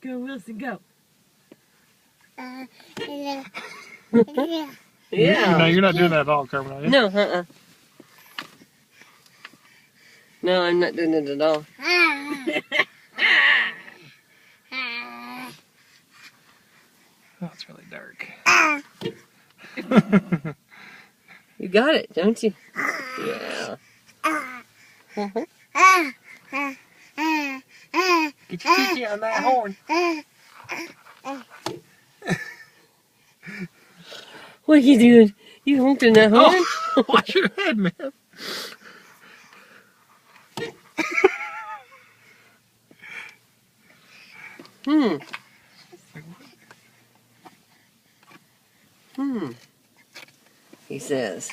Go, Wilson, go. Yeah. No, you're not doing that at all, Carmen, are you? No, No, I'm not doing it at all. Oh, it's really dark. You got it, don't you? Yeah. Get your tushy on that horn. What are you doing? You honking that horn? Oh, watch your head, man. He says.